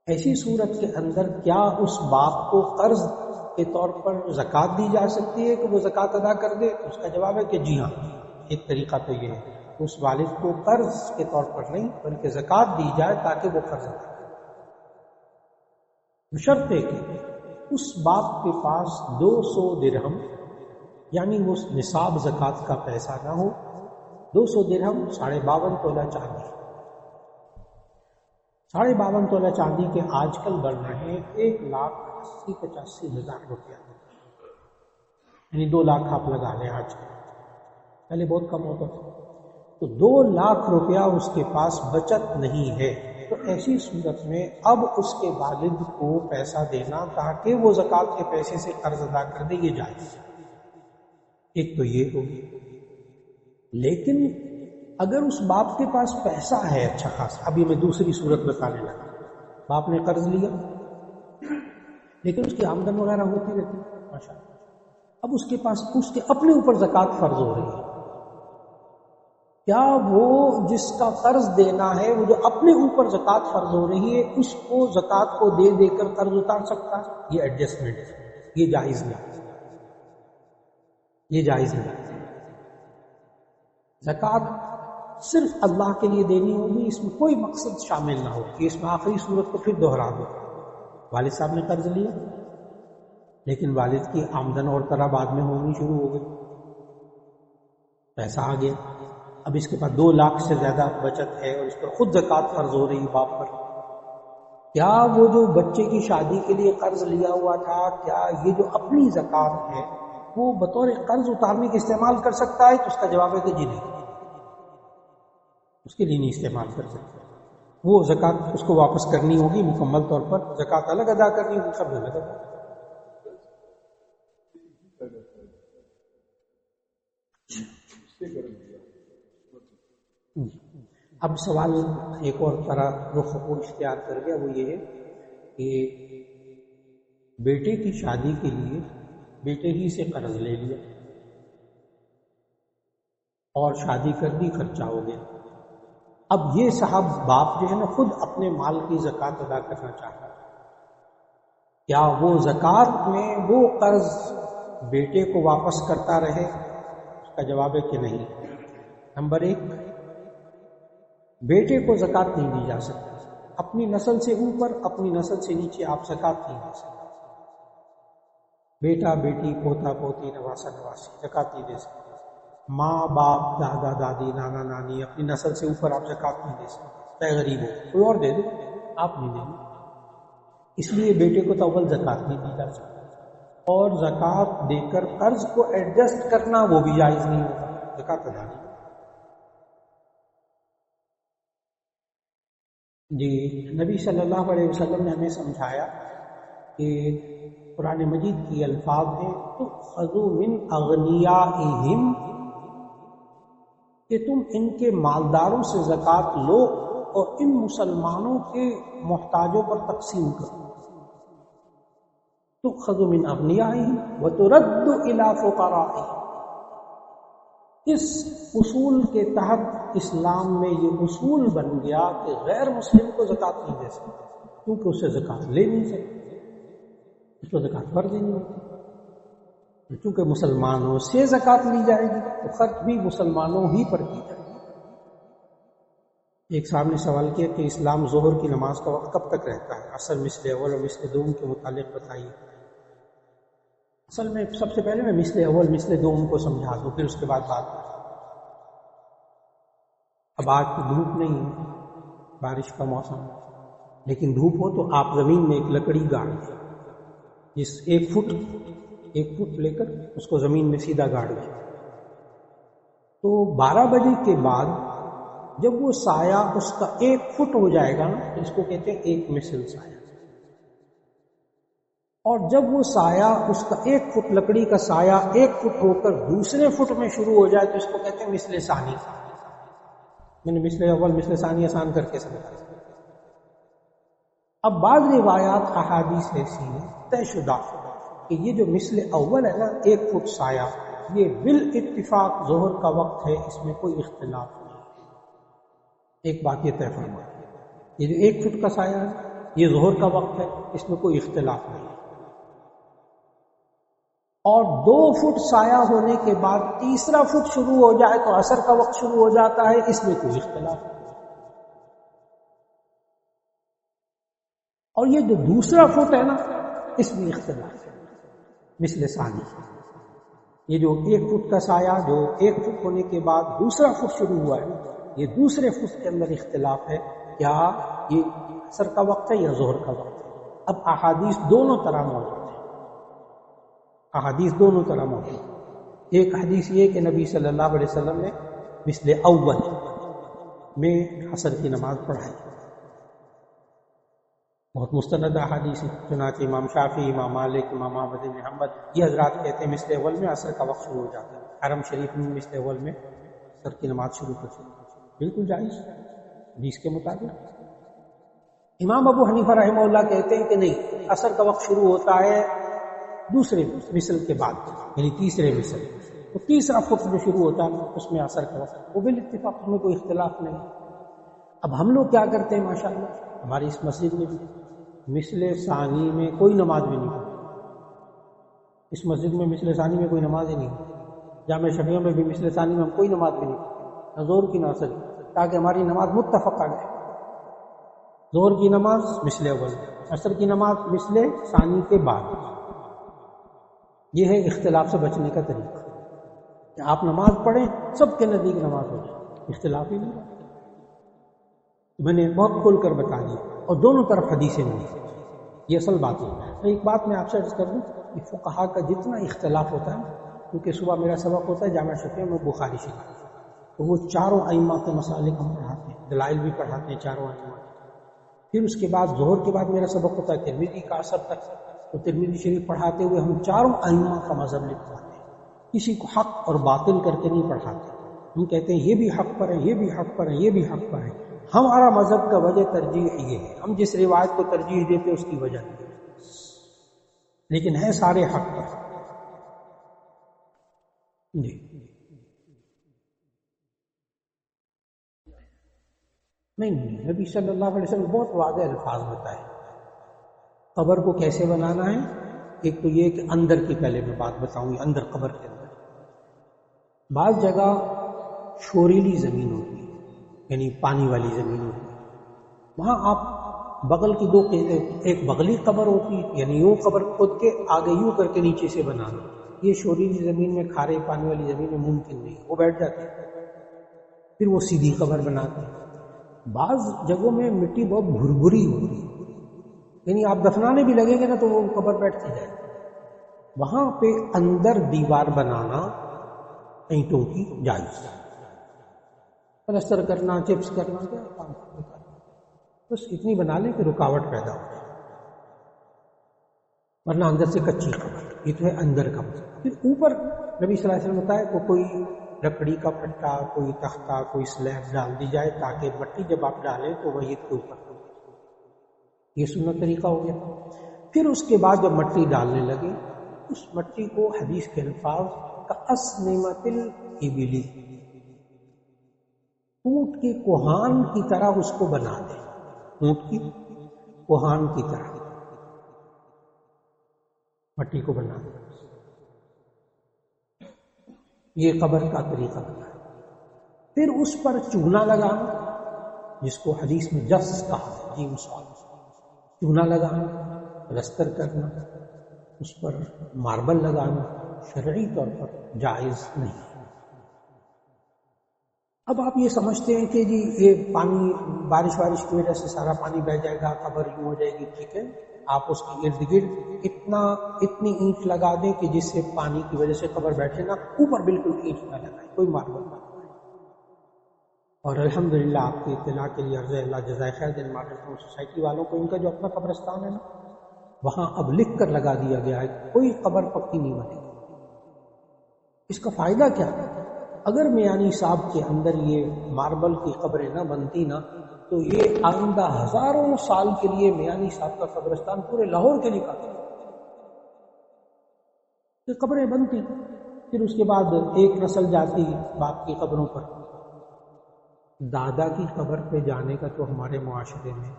A: ایسی صورت کے اندر کیا اس باپ کو قرض کے طور پر زکوٰۃ دی جا سکتی ہے کہ وہ زکوٰۃ ادا کر دے؟ اس کا جواب ہے کہ جی ہاں. ایک طریقہ تو یہ ہے اس والد کو قرض کے طور پر نہیں بلکہ زکوٰۃ دی جائے تاکہ وہ قرض ادا کرے. بشرط ہے کہ اس باپ کے پاس 200 درہم یعنی وہ نصاب زکوٰۃ کا پیسہ نہ ہو. 200 درہم 52.5 تولہ چاندی، 52.5 تولہ چاندی کے آج کل بڑھ رہے ہیں 1,80,85,000 روپیہ، یعنی 2 لاکھ آپ لگا لیں. آج کل پہلے بہت کم ہوتا تھا، تو 2 لاکھ روپیہ اس کے پاس بچت نہیں ہے. تو ایسی صورت میں اب اس کے والد کو پیسہ دینا تاکہ وہ زکوٰۃ کے پیسے سے قرض ادا کر دے، یہ جائز. ایک تو یہ ہوگی. لیکن اگر اس باپ کے پاس پیسہ ہے اچھا خاصا، ابھی میں دوسری صورت بتانے لگا. باپ نے قرض لیا لیکن اس کی آمدن وغیرہ ہوتی رہتی ماشاء اللہ. اب اس کے پاس اس کے اپنے اوپر زکوٰۃ فرض ہو رہی ہے. کیا وہ جس کا قرض دینا ہے وہ جو اپنے اوپر زکوٰۃ فرض ہو رہی ہے اس کو زکوٰۃ کو دے دے کر قرض اتار سکتا ہے؟ یہ ایڈجسٹمنٹ ہے، یہ جائز نہیں، یہ جائز نہیں. زکوٰۃ صرف اللہ کے لیے دینی ہوگی، اس میں کوئی مقصد شامل نہ ہو کہ اس میں آخری صورت کو پھر دوہرا دو. والد صاحب نے قرض لیا لیکن والد کی آمدن اور طرح بعد میں ہونی شروع ہو گئی، پیسہ آ گیا، اب اس کے پاس 2 لاکھ سے زیادہ بچت ہے اور اس پر خود زکوٰۃ فرض ہو رہی ہے باپ پر. کیا وہ جو بچے کی شادی کے لیے قرض لیا ہوا تھا کیا یہ جو اپنی زکوٰۃ ہے وہ بطور قرض اتارنے کے استعمال کر سکتا ہے؟ تو اس کا جواب ہے کہ جی نہیں، اس کے لیے نہیں استعمال کر سکتا. وہ زکوٰۃ اس کو واپس کرنی ہوگی مکمل طور پر، زکوٰۃ الگ ادا کرنی ہوگی، سب الگ ادا. اب سوال ایک اور طرح رخ اختیار کر گیا، وہ یہ ہے کہ بیٹے کی شادی کے لیے بیٹے ہی سے قرض لے لیا اور شادی کر دی، خرچہ ہو گیا. اب یہ صاحب باپ جو ہے نا خود اپنے مال کی زکوٰۃ ادا کرنا چاہتا ہے، کیا وہ زکوٰۃ میں وہ قرض بیٹے کو واپس کرتا رہے؟ اس کا جواب ہے کہ نہیں. نمبر 1، بیٹے کو زکوٰۃ نہیں دی جا سکتی. اپنی نسل سے اوپر اپنی نسل سے نیچے آپ زکوٰۃ نہیں دے سکتے. بیٹا بیٹی پوتا پوتی نواسا نواسی زکوٰۃ نہیں دے سکتے. ماں باپ دادا دادی نانا نانی اپنی نسل سے اوپر آپ زکوٰۃ نہیں دے سکتے. چاہے غریب ہو کوئی اور دے دو، آپ نہیں دیں گے. اس لیے بیٹے کو تو اول زکوٰۃ نہیں دی جا سکتی، اور زکوٰۃ دے کر قرض کو ایڈجسٹ کرنا وہ بھی جائز نہیں ہوگا، زکوٰۃ ادا نہیں. جی نبی صلی اللہ علیہ وسلم نے ہمیں سمجھایا کہ قرآن مجید کی الفاظ ہیں تُؤْخَذُ مِنْ أَغْنِيَائِهِمْ، کہ تم ان کے مالداروں سے زکوٰۃ لو اور ان مسلمانوں کے محتاجوں پر تقسیم کرو. تُؤْخَذُ مِنْ أَغْنِيَائِهِمْ وَتُرَدُّ إِلَىٰ فُقَرَائِهِمْ. اس اصول کے تحت اسلام میں یہ اصول بن گیا کہ غیر مسلم کو زکوٰۃ نہیں دے سکتے کیونکہ اسے زکوٰۃ لے نہیں سکتے، اس کو زکوٰۃ فرض ہی نہیں ہوتی. چونکہ مسلمانوں سے زکوٰۃ لی جائے گی تو خرچ بھی مسلمانوں ہی پر کی جائے گی. ایک صاحب نے سوال کیا کہ اسلام ظہر کی نماز کا وقت کب تک رہتا ہے؟ عصر مثل اول اور مثل دوم کے متعلق بتائیے. اصل میں سب سے پہلے میں مثل اول مثل دوم کو سمجھا دوں، پھر اس کے بعد بات کروں۔ اب آج تو دھوپ نہیں ہے، بارش کا موسم، لیکن دھوپ ہو تو آپ زمین میں ایک لکڑی گاڑ دیں، جس ایک فٹ لے کر اس کو زمین میں سیدھا گاڑ دیں، تو 12 بجے کے بعد جب وہ سایہ اس کا 1 فٹ ہو جائے گا نا، تو اس کو کہتے ہیں ایک مثل سایہ۔ اور جب وہ سایہ اس کا 1 فٹ لکڑی کا سایہ 1 فٹ ہو کر دوسرے فٹ میں شروع ہو جائے تو اس کو کہتے ہیں مثل ثانی۔ میں نے مثل اول مثل ثانی آسان کر کے سمجھا۔ اب بعض روایات احادیث ایسی ہیں طے شدہ کہ یہ جو مثل اول ہے نا 1 فٹ سایہ، یہ بالاتفاق ظہر کا وقت ہے، اس میں کوئی اختلاف نہیں۔ ایک بات یہ طے فرما، یہ جو 1 فٹ کا سایہ ہے یہ ظہر کا وقت ہے، اس میں کوئی اختلاف نہیں۔ اور 2 فٹ سایہ ہونے کے بعد تیسرا فٹ شروع ہو جائے تو عصر کا وقت شروع ہو جاتا ہے، اس میں کوئی اختلاف نہیں۔ اور یہ جو دوسرا فٹ ہے نا، اس میں اختلاف ہے، مثل ثانی۔ یہ جو 1 فٹ کا سایہ جو 1 فٹ ہونے کے بعد دوسرا فٹ شروع ہوا ہے، یہ دوسرے فٹ کے اندر اختلاف ہے، کیا یہ عصر کا وقت ہے یا ظہر کا وقت ہے۔ اب احادیث دونوں طرح موجود ہیں، احادیث دونوں طرح موجود ہیں۔ ایک حدیث یہ کہ نبی صلی اللہ علیہ وسلم نے مثل اول میں عصر کی نماز پڑھائی، بہت مستند احادیث ہیں۔ چنانچہ امام شافعی، امام مالک، امام احمد بن حنبل یہ حضرات کہتے ہیں مثل اول میں عصر کا وقت شروع ہو جاتا ہے، حرم شریف میں مثل اول میں عصر کی نماز شروع کرتے ہیں، بالکل جائز حدیث کے مطابق۔ امام ابو حنیفہ رحمہ اللہ کہتے ہیں کہ نہیں، عصر کا وقت شروع ہوتا ہے دوسرے مثل کے بعد، یعنی تیسرے مثل، تو تیسرا فٹ جو شروع ہوتا ہے اس میں عصر کا وقت، وہ بالاتفاق میں کوئی اختلاف نہیں۔ اب ہم لوگ کیا کرتے ہیں ماشاءاللہ، ہماری اس مسجد میں بھی مثل ثانی میں کوئی نماز بھی نہیں پڑھتی، اس مسجد میں مثل ثانی میں کوئی نماز ہی نہیں ہوتی، جامع شفیع میں بھی مثل ثانی میں ہم کوئی نماز بھی نہیں پڑھتے، نہ ظہر کی نہ عصر کی، تاکہ ہماری نماز متفق آ جائے۔ ظہر کی نماز مثل اول، عصر کی نماز مثل ثانی کے بعد۔ یہ ہے اختلاف سے بچنے کا طریقہ کہ آپ نماز پڑھیں سب کے نزدیک نماز ہو جائے، اختلاف ہی نہیں۔ میں نے بہت کھول کر بتا دیا، اور دونوں طرف حدیثیں نہیں، یہ اصل بات ہے۔ ایک بات میں آپ سے عرض کر دوں کہ فقہا کا جتنا اختلاف ہوتا ہے، کیونکہ صبح میرا سبق ہوتا ہے جامع شفیع میں بخاری شریف، تو وہ چاروں ائمہ کے مسالک ہم پڑھاتے ہیں، دلائل بھی پڑھاتے ہیں چاروں ائمہ۔ پھر اس کے بعد ظہر کے بعد میرا سبق ہوتا ہے ترمذی کا عصر تک، تو ترمذی شریف پڑھاتے ہوئے ہم چاروں ائمہ کا مذہب لکھواتے ہیں، کسی کو حق اور باطل کر کے نہیں پڑھاتے۔ ہم کہتے ہیں یہ بھی حق پر ہے، یہ بھی حق پر ہے، یہ بھی حق پر ہے۔ ہمارا مذہب کا وجہ ترجیح یہ ہے، ہم جس روایت کو ترجیح دیتے اس کی وجہ نہیں، لیکن ہے سارے حق پر۔ جی نہیں، نبی صلی اللہ علیہ وسلم بہت واضح الفاظ بتائے قبر کو کیسے بنانا ہے۔ ایک تو یہ کہ اندر کی پہلے میں بات بتاؤں گی، اندر قبر کے اندر بعض جگہ شوریلی زمین ہوتی ہے، یعنی پانی والی زمین ہوتی ہے، وہاں آپ بغل کی دو ایک بغلی قبر ہوتی ہے، یعنی یوں قبر کھود کے آگے یوں کر کے نیچے سے بنانا، یہ شوریلی زمین میں، کھارے پانی والی زمین میں ممکن نہیں، وہ بیٹھ جاتے ہیں، پھر وہ سیدھی قبر بناتے ہیں۔ بعض جگہوں میں مٹی بہت بھربھری ہوتی ہے، یعنی آپ دفنانے بھی لگیں گے نا تو وہ قبر بیٹھتی جائے، وہاں پہ اندر دیوار بنانا اینٹوں کی جائز، پلستر کرنا، چپس کرنا، کیا کام کرنا، بس اتنی بنا لیں کہ رکاوٹ پیدا ہو جائے، ورنہ اندر سے کچی قبر، یہ تو ہے اندر کا مسئلہ۔ پھر اوپر نبی صلی اللہ علیہ وسلم بتایا کہ کوئی لکڑی کا پٹا، کوئی تختہ، کوئی سلیب ڈال دی جائے تاکہ مٹی جب آپ ڈالیں تو میت کے اوپر ہو، یہ سنت طریقہ ہو گیا۔ پھر اس کے بعد جب مٹی ڈالنے لگے، اس مٹی کو حدیث کے الفاظ کأسنمۃ الابل، اونٹ کی کوہان کی طرح اس کو بنا دیں، اونٹ کی کوہان کی طرح مٹی کو بنا دیں، یہ قبر کا طریقہ بتایا۔ پھر اس پر چونا لگانا، جس کو حدیث میں جس کہا، چونا لگانا، پلستر کرنا، اس پر ماربل لگانا شرعی طور پر جائز نہیں ہے۔ اب آپ یہ سمجھتے ہیں کہ جی یہ پانی بارش کی وجہ سے سارا پانی بہ جائے گا، قبر یوں ہو جائے گی، ٹھیک ہے، آپ اس کے ارد گرد اتنی اینٹ لگا دیں کہ جس سے پانی کی وجہ سے قبر بیٹھے نہ، اوپر بالکل اینٹ نہ لگائیں، کوئی ماربل نہ لگائیں۔ اور الحمدللہ آپ کی اطلاع کے لیے عرض ہے، اللہ جزائے خیر دے، ماڈل سوسائٹی والوں کو ان کا جو اپنا قبرستان ہے نا، وہاں اب لکھ کر لگا دیا گیا ہے کوئی قبر پکی نہیں بنے گی۔ اس کا فائدہ کیا ہے؟ اگر میانی صاحب کے اندر یہ ماربل کی قبریں نہ بنتی نا، تو یہ آئندہ ہزاروں سال کے لیے میانی صاحب کا قبرستان پورے لاہور کے لیے کافی ہے۔ یہ قبریں بنتی، پھر اس کے بعد ایک نسل جاتی باپ کی قبروں پر۔ دادا کی قبر پہ جانے کا تو ہمارے معاشرے میں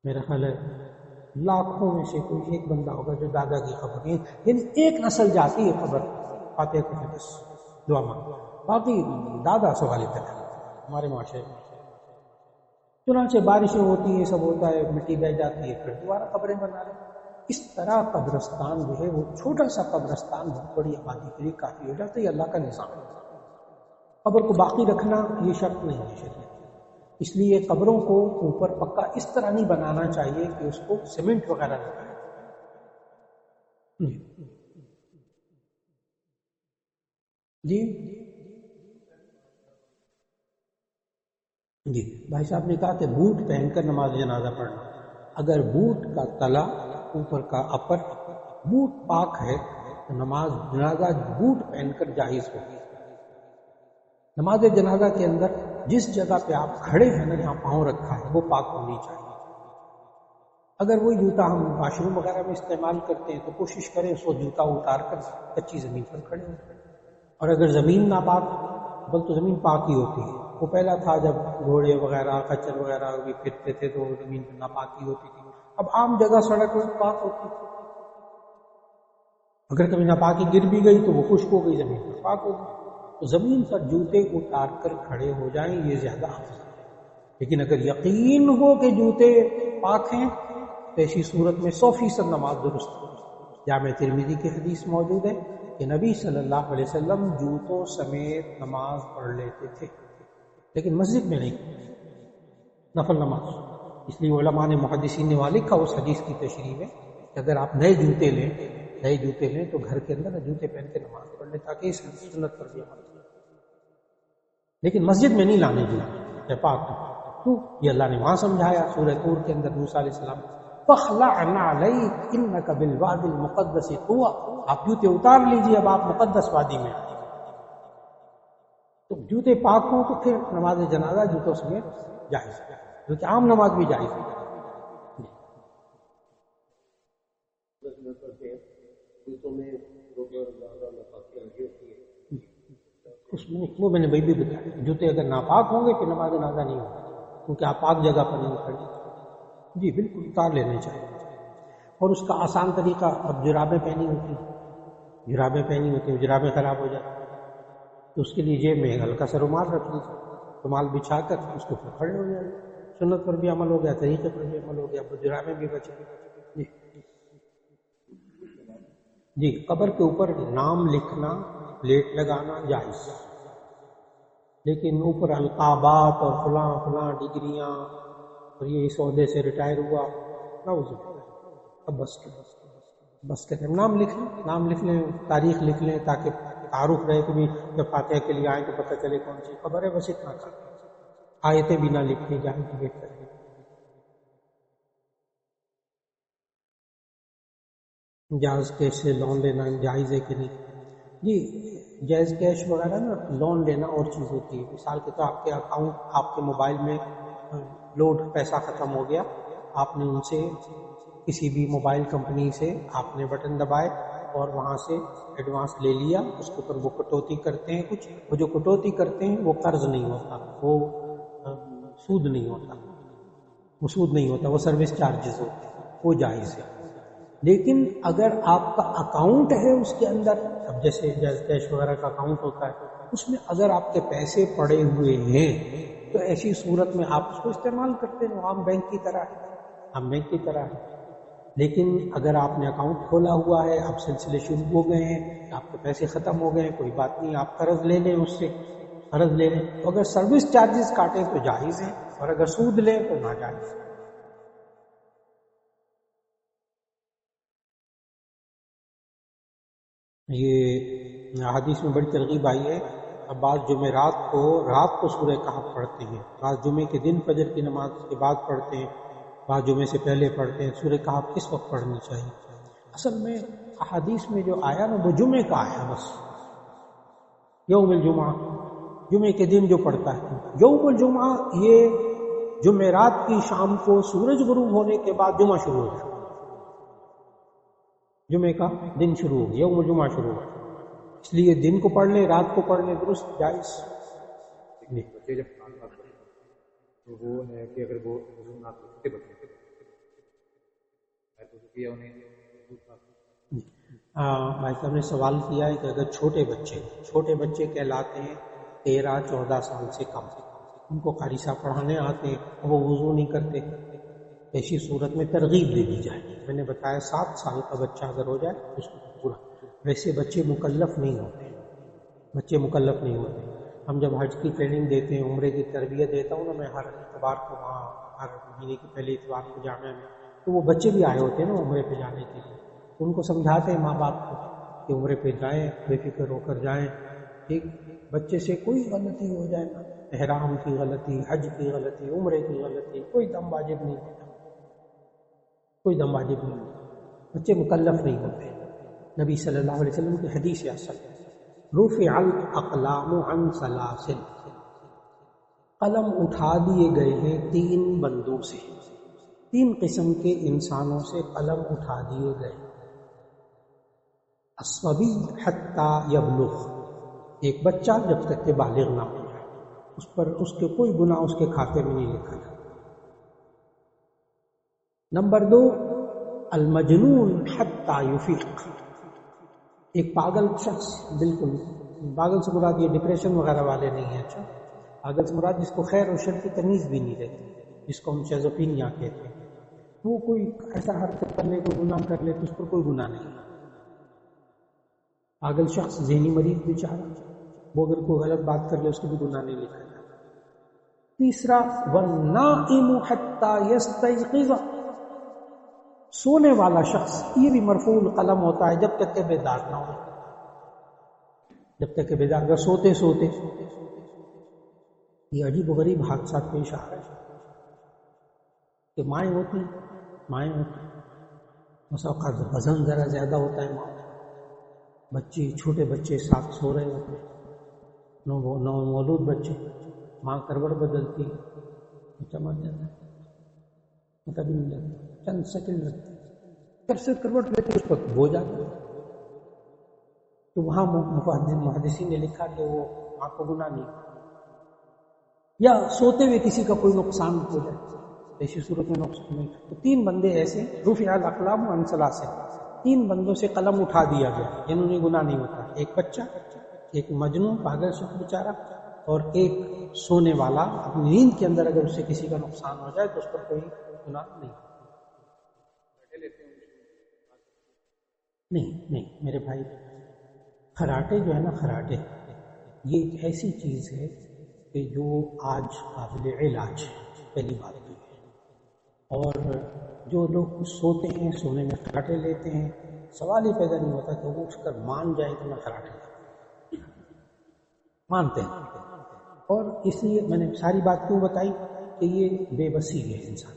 A: میرا خیال ہے لاکھوں میں سے کوئی ایک بندہ ہوگا جو دادا کی قبر، یعنی ایک نسل جاتی ہے قبر فاتحہ کے بس دعا مانگ، باقی دادا سوال پیدا ہمارے معاشرے میں۔ چنانچہ بارشیں ہوتی ہیں، سب ہوتا ہے، مٹی بہ جاتی ہے، پھر دوبارہ قبریں بنا رہے ہیں۔ اس طرح قبرستان جو ہے وہ چھوٹا سا قبرستان بہت بڑی آبادی کے لیے کافی ہو جاتا ہے۔ یہ اللہ کا نظام ہے۔ قبر کو باقی رکھنا یہ شرط نہیں ہے شریعت، اس لیے قبروں کو اوپر پکا اس طرح نہیں بنانا چاہیے کہ اس کو سیمنٹ وغیرہ لگائے۔ جی جی بھائی صاحب نے کہا کہ بوٹ پہن کر نماز جنازہ پڑھنا، اگر بوٹ کا تلا اوپر کا اپر بوٹ پاک ہے تو نماز جنازہ بوٹ پہن کر جائز ہوگی۔ نماز جنازہ کے اندر جس جگہ پہ آپ کھڑے ہیں نا، جہاں پاؤں رکھا ہے، وہ پاک ہونی چاہیے۔ اگر وہی جوتا ہم واش روم وغیرہ میں استعمال کرتے ہیں تو کوشش کریں اس کو جوتا اتار کر کچی زمین پر کھڑے ہوں۔ اور اگر زمین ناپاک، بل تو زمین پاک ہی ہوتی ہے، وہ پہلا تھا جب گھوڑے وغیرہ خچر وغیرہ بھی پھرتے تھے تو زمین پہ ناپاکی ہوتی تھی، اب عام جگہ سڑک میں پاک ہوتی ہے۔ اگر کبھی ناپاکی گر بھی گئی تو وہ خشک ہو گئی، زمین پر پاک ہو گئی۔ تو زمین پر جوتے اتار کر کھڑے ہو جائیں، یہ زیادہ افضل ہے۔ لیکن اگر یقین ہو کہ جوتے پاک ہیں تو ایسی صورت میں 100% نماز درست ہے۔ جامع ترمذی کی حدیث موجود ہے کہ نبی صلی اللہ علیہ وسلم جوتوں سمیت نماز پڑھ لیتے تھے، لیکن مسجد میں نہیں، نفل نماز۔ اس لیے علماء نے، محدثین نے وہاں لکھا اس حدیث کی تشریح میں کہ اگر آپ نئے جوتے لیں تو گھر کے اندر جوتے پہن کے نماز پڑھ لیں تاکہ اس سنت پر بھی عمل کریں، لیکن مسجد میں نہیں لانے جوتے پاک۔ تو یہ اللہ نے وہاں سمجھایا سورہ طور کے اندر موسیٰ علیہ السلام، فَخْلَعْ نَعْلَيْكَ إِنَّكَ بِالْوَادِ الْمُقَدَّسِ طُوًى، آپ جوتے اتار لیجیے، اب آپ مقدس وادی میں آئیے۔ تو جوتے پاک ہوں تو پھر نماز جنازہ جوتوں سمیت جائز ہے، کیونکہ عام نماز بھی جائز ہے۔ وہ میں نے بھی بتایا، جوتے اگر ناپاک ہوں گے پھر نماز جنازہ نہیں ہوگا، کیونکہ آپ پاک جگہ پر نہیں کھڑے۔ جی بالکل اتار لینے چاہیے۔ اور اس کا آسان طریقہ، اب جرابیں پہنی ہوتی ہیں، جرابیں خراب ہو جائیں تو اس کے لیے جیب میں ہلکا سا رومال رکھ لیجیے، رومال بچھا کر اس کو پھر کھڑے ہو جائیں، سنت پر بھی عمل ہو گیا، طریقے پر بھی عمل ہو گیا، اب جرابیں بھی بچ گئی۔ جی قبر کے اوپر نام لکھنا، پلیٹ لگانا جائز، لیکن اوپر القابات اور فلاں ڈگریاں اور یہ اس عہدے سے ریٹائر ہوا، اب بس کریں، نام لکھ لیں، تاریخ لکھ لیں تاکہ تعارف رہے کہ بھی جب فاتحہ کے لیے آئیں تو پتہ چلے کون سی خبر ہے، بس اتنا کر، آیتیں بھی نہ لکھیں جائیں تو بہتر ہے۔ جائز کیش سے لون لینا جائز ہے کہ نہیں؟ جی جائز کیش وغیرہ نا، لون لینا اور چیز ہوتی ہے۔ مثال کے طور آپ کے اکاؤنٹ، آپ کے موبائل میں لوڈ پیسہ ختم ہو گیا، آپ نے ان سے کسی بھی موبائل کمپنی سے آپ نے بٹن دبائے اور وہاں سے ایڈوانس لے لیا، اس کے اوپر وہ کٹوتی کرتے ہیں کچھ، وہ جو کٹوتی کرتے ہیں وہ قرض نہیں ہوتا، وہ سود نہیں ہوتا، وہ سروس چارجز ہوتے ہیں، وہ جائز ہے۔ لیکن اگر آپ کا اکاؤنٹ ہے اس کے اندر، اب جیسے جائز کیش وغیرہ کا اکاؤنٹ ہوتا ہے، اس میں اگر آپ کے پیسے پڑے ہوئے ہیں تو ایسی صورت میں آپ اس کو استعمال کرتے ہیں، عام بینک کی طرح ہے۔ لیکن اگر آپ نے اکاؤنٹ کھولا ہوا ہے، اب سلسلے شروع ہو گئے ہیں، آپ کے پیسے ختم ہو گئے، کوئی بات نہیں، آپ قرض لے لیں، اس سے قرض لے لیں، تو اگر سروس چارجز کاٹیں تو جائز ہے، اور اگر سود لیں تو ناجائز ہے۔ یہ حدیث میں بڑی ترغیب آئی ہے، اب بعض جمعرات کو رات کو سورہ کہف پڑھتے ہیں، بعض جمعے کے دن فجر کی نماز کے بعد پڑھتے ہیں، بعض جمعے سے پہلے پڑھتے ہیں۔ سورہ کہف کس وقت پڑھنی چاہیے؟ اصل میں احادیث میں جو آیا نا وہ جمعے کا آیا، بس یوم الجمعہ، جمعے کے دن جو پڑھتا ہے۔ یوم الجمعہ یہ جمعرات کی شام کو سورج غروب ہونے کے بعد جمعہ شروع ہو جاتا ہے، جمعے کا دن شروع ہو گیا، یوم الجمعہ شروع ہو گیا، اس لیے دن کو پڑھ لیں، رات کو پڑھ لیں، درست جائز۔
B: بچے جب قرآن پاک پڑھتے ہیں تو وہ ہے کہ اگر وہ نہ چھوٹے بچے تو کیا انہیں
A: بھائی صاحب نے سوال کیا ہے کہ اگر چھوٹے بچے کہلاتے ہیں 13-14 سال سے کم، ان کو قاری صاحب پڑھانے آتے ہیں، وہ وضو نہیں کرتے، ایسی صورت میں ترغیب دے دی جائے۔ میں نے بتایا 7 سال کا بچہ اگر ہو جائے اس کو پورا، ویسے بچے مکلف نہیں ہوتے، بچے مکلف نہیں ہوتے۔ ہم جب حج کی ٹریننگ دیتے ہیں، عمرے کی تربیت دیتا ہوں نا میں ہر اتوار کو، وہاں ہر مہینے کے پہلے اتوار کو جامعہ میں، تو وہ بچے بھی آئے ہوتے ہیں نا عمرے پہ جانے کے لیے، ان کو سمجھاتے ہیں ماں باپ کو کہ عمرے پہ جائیں، بے فکر ہو کر جائیں، ٹھیک، بچے سے کوئی غلطی ہو جائے نا، احرام کی غلطی، حج کی غلطی، عمرے کی غلطی، کوئی دم واجب نہیں ہوتا، کوئی دم واجب نہیں ہوتا، بچے مکلف نہیں ہوتے۔ نبی صلی اللہ علیہ وسلم کی حدیث اصل ہے، رفع الاقلام عن سلاسل، قلم اٹھا دیے گئے ہیں 3 بندوں سے، 3 قسم کے انسانوں سے قلم اٹھا دیے گئے۔ الصبی حتی یبلغ، ایک بچہ جب تک کہ بالغ نہ ہو جائے، اس پر اس کے کوئی گناہ اس کے کھاتے میں نہیں لکھا جاتا۔ نمبر 2 المجنون حتی یفیق، ایک پاگل شخص، بالکل پاگل سے مراد یہ ڈپریشن وغیرہ والے نہیں ہیں، اچھا پاگل سے مراد جس کو خیر و شر کی تمیز بھی نہیں رہتی، جس کو ہم شیزوفرینیا کہتے ہیں، وہ کوئی ایسا حرکت کر لے، کوئی گناہ کر لے تو اس پر کوئی گناہ نہیں۔ پاگل شخص، ذہنی مریض بیچارہ، وہ اگر کوئی غلط بات کر لے اس کو بھی گناہ نہیں لکھا جاتا۔ تیسرا والنائم حتی یستیقظ، سونے والا شخص، یہ بھی مرفوع القلم ہوتا ہے جب تک کہ بیدار نہ ہو، جب تک کہ بیدار، اگر سوتے یہ عجیب و غریب حادثات پیش آ رہے ہیں کہ مائیں ہوتی بس اوقات وزن ذرا زیادہ ہوتا ہے، ماں بچے، چھوٹے بچے ساتھ سو رہے ہوتے ہیں، نو مولود بچے، ماں کروٹ بدلتی، بچہ مر جاتا ہے، پتہ بھی نہیں لگتا، چند سیکنڈ لگتے، کب سے کروٹ لیتے اس وقت ہو جاتا ہے۔ تو وہاں محدثین نے لکھا کہ وہ ماں کو گناہ نہیں، یا سوتے ہوئے کسی کا کوئی نقصان ہو جائے، ایسی صورت میں نقصان نہیں۔ تو 3 بندے ایسے، رفع الاقلام عن ثلاث، 3 بندوں سے قلم اٹھا دیا گیا جنہوں نے گناہ نہیں ہوتا، ایک بچہ، ایک مجنون پاگل شخص بیچارہ، اور ایک سونے والا، اپنی نیند کے اندر اگر اس سے کسی کا نقصان ہو جائے تو اس پر کوئی گناہ نہیں میرے بھائی، خراٹے جو ہے نا، خراٹے یہ ایک ایسی چیز ہے کہ جو آج قابل علاج ہے، پہلی بات تو یہ، اور جو لوگ سوتے ہیں، سونے میں خراٹے لیتے ہیں، سوال ہی پیدا نہیں ہوتا کہ وہ اٹھ کر مان جائیں کہ میں خراٹے مانتے ہیں۔ اور اس لیے میں نے ساری بات کیوں بتائی کہ یہ بے بسی ہے انسان،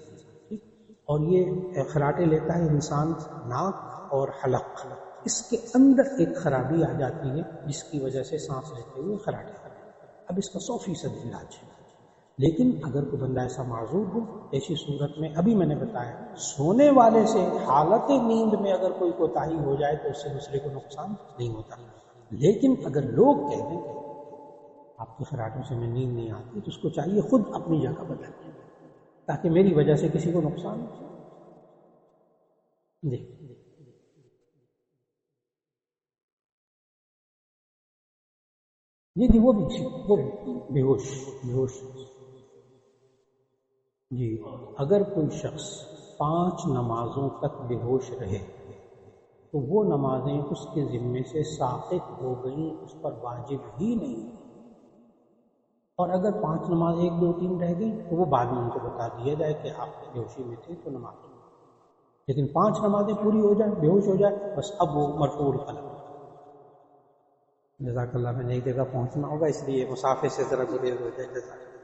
A: اور یہ خراٹے لیتا ہے انسان ناک اور حلق، اس کے اندر ایک خرابی آ جاتی ہے جس کی وجہ سے سانس لیتے ہوئے خراٹے، اب اس کا 100% علاج ہے۔ لیکن اگر کوئی بندہ ایسا معذور ہو، ایسی صورت میں ابھی میں نے بتایا، سونے والے سے حالت نیند میں اگر کوئی کوتاہی ہو جائے تو اس سے دوسرے کو نقصان نہیں ہوتا، لیکن اگر لوگ کہہ دیں کہ آپ کے خراٹوں سے میں نیند نہیں آتی، تو اس کو چاہیے خود اپنی جگہ بدلے تاکہ میری وجہ سے کسی کو نقصان ہو۔ جی وہ بے ہوش جی، اگر کوئی شخص 5 نمازوں تک بے ہوش رہے تو وہ نمازیں اس کے ذمے سے ساقط ہو گئیں، اس پر واجب ہی نہیں۔ اور اگر 5 نماز 1 2 3 رہ گئی تو وہ بعد میں ان کو بتا دیا جائے کہ آپ بے ہوشی میں تھے تو نماز پڑھو، لیکن 5 نمازیں پوری ہو جائیں، بے ہوش ہو جائے، بس اب وہ مرفوع القلم۔ جزاک اللہ، میں نے ایک جگہ پہنچنا ہوگا اس لیے مسافر سے ذرا گریز ہو جائے۔ جزاک اللہ۔